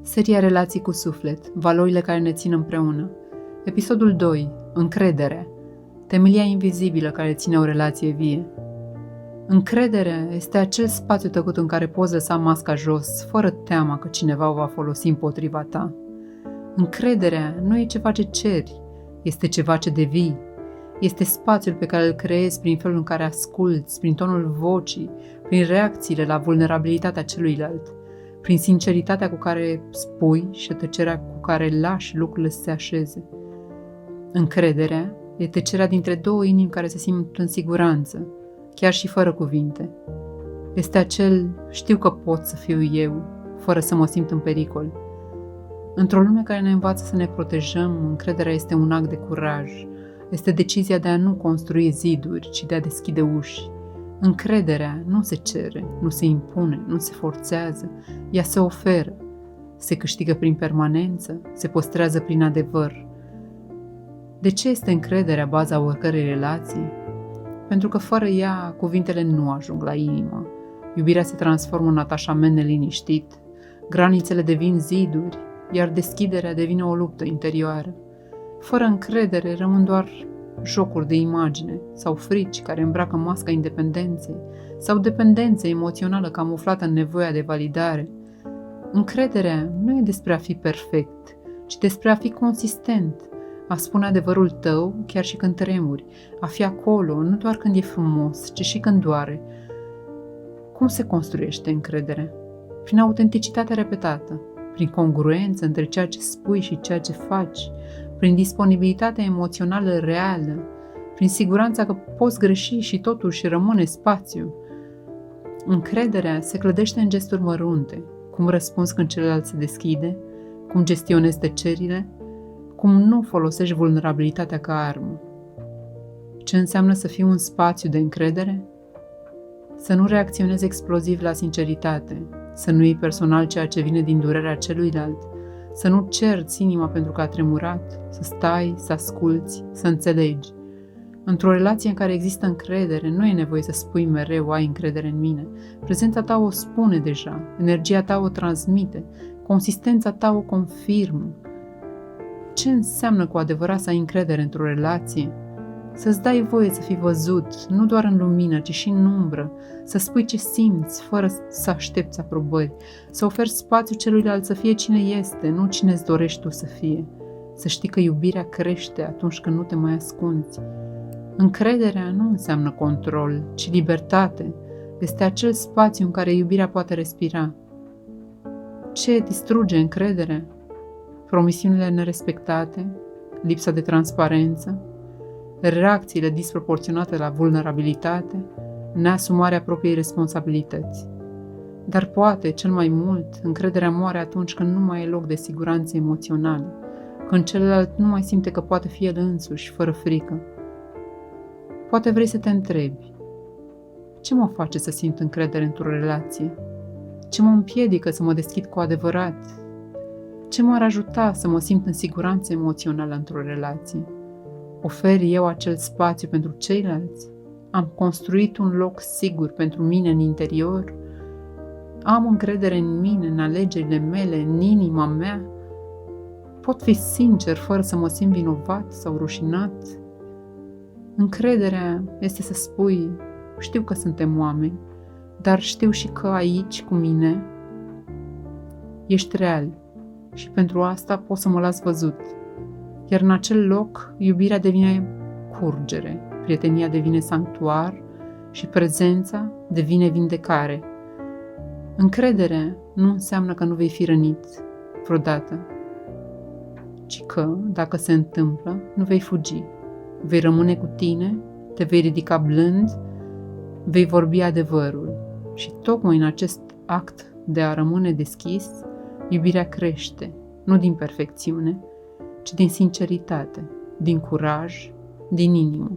Seria Relații cu suflet, valorile care ne țin împreună. Episodul 2. Încredere. Temelia invizibilă care ține o relație vie. Încrederea este acel spațiu tăcut în care poți lăsa masca jos, fără teama că cineva o va folosi împotriva ta. Încrederea nu e ceva ce ceri, este ceva ce devii. Este spațiul pe care îl creezi prin felul în care asculți, prin tonul vocii, prin reacțiile la vulnerabilitatea celuilalt, prin sinceritatea cu care spui și tăcerea cu care lași lucrurile să se așeze. Încrederea e tăcerea dintre două inimi care se simt în siguranță, chiar și fără cuvinte. Este acel știu că pot să fiu eu, fără să mă simt în pericol. Într-o lume care ne învață să ne protejăm, încrederea este un act de curaj. Este decizia de a nu construi ziduri, ci de a deschide uși. Încrederea nu se cere, nu se impune, nu se forțează, ea se oferă. Se câștigă prin permanență, se păstrează prin adevăr. De ce este încrederea baza oricărei relații? Pentru că fără ea, cuvintele nu ajung la inimă. Iubirea se transformă în atașament neliniștit, granițele devin ziduri, iar deschiderea devine o luptă interioară. Fără încredere rămân doar jocuri de imagine sau frici care îmbracă masca independenței sau dependență emoțională camuflată în nevoia de validare. Încrederea nu e despre a fi perfect, ci despre a fi consistent, a spune adevărul tău chiar și când tremuri, a fi acolo nu doar când e frumos, ci și când doare. Cum se construiește încrederea? Prin autenticitatea repetată, prin congruență între ceea ce spui și ceea ce faci, prin disponibilitatea emoțională reală, prin siguranța că poți greși și totuși rămâne spațiu. Încrederea se clădește în gesturi mărunte, cum răspunzi când celălalt se deschide, cum gestionezi tăcerile, cum nu folosești vulnerabilitatea ca armă. Ce înseamnă să fii un spațiu de încredere? Să nu reacționezi exploziv la sinceritate, să nu iei personal ceea ce vine din durerea celuilalt, să nu cerți inima pentru că a tremurat, să stai, să asculți, să înțelegi. Într-o relație în care există încredere, nu e nevoie să spui mereu ai încredere în mine. Prezența ta o spune deja, energia ta o transmite, consistența ta o confirmă. Ce înseamnă cu adevărat să ai încredere într-o relație? Să-ți dai voie să fii văzut, nu doar în lumină, ci și în umbră, să spui ce simți, fără să aștepți aprobări, să oferi spațiu celuilalt să fie cine este, nu cine îți dorești tu să fie, să știi că iubirea crește atunci când nu te mai ascunzi. Încrederea nu înseamnă control, ci libertate. Este acel spațiu în care iubirea poate respira. Ce distruge încrederea? Promisiunile nerespectate, lipsa de transparență, reacțiile disproporționate la vulnerabilitate, neasumarea propriei responsabilități. Dar poate, cel mai mult, încrederea moare atunci când nu mai e loc de siguranță emoțională, când celălalt nu mai simte că poate fi el însuși, fără frică. Poate vrei să te întrebi, ce mă face să simt încredere într-o relație? Ce mă împiedică să mă deschid cu adevărat? Ce m-ar ajuta să mă simt în siguranță emoțională într-o relație? Ofer eu acel spațiu pentru ceilalți? Am construit un loc sigur pentru mine în interior? Am încredere în mine, în alegerile mele, în inima mea? Pot fi sincer fără să mă simt vinovat sau rușinat? Încrederea este să spui, știu că suntem oameni, dar știu și că aici, cu mine, ești real și pentru asta pot să mă las văzut. Iar în acel loc, iubirea devine curgere, prietenia devine sanctuar și prezența devine vindecare. Încrederea nu înseamnă că nu vei fi rănit vreodată, ci că, dacă se întâmplă, nu vei fugi. Vei rămâne cu tine, te vei ridica blând, vei vorbi adevărul. Și tocmai în acest act de a rămâne deschis, iubirea crește, nu din perfecțiune, ci din sinceritate, din curaj, din inimă.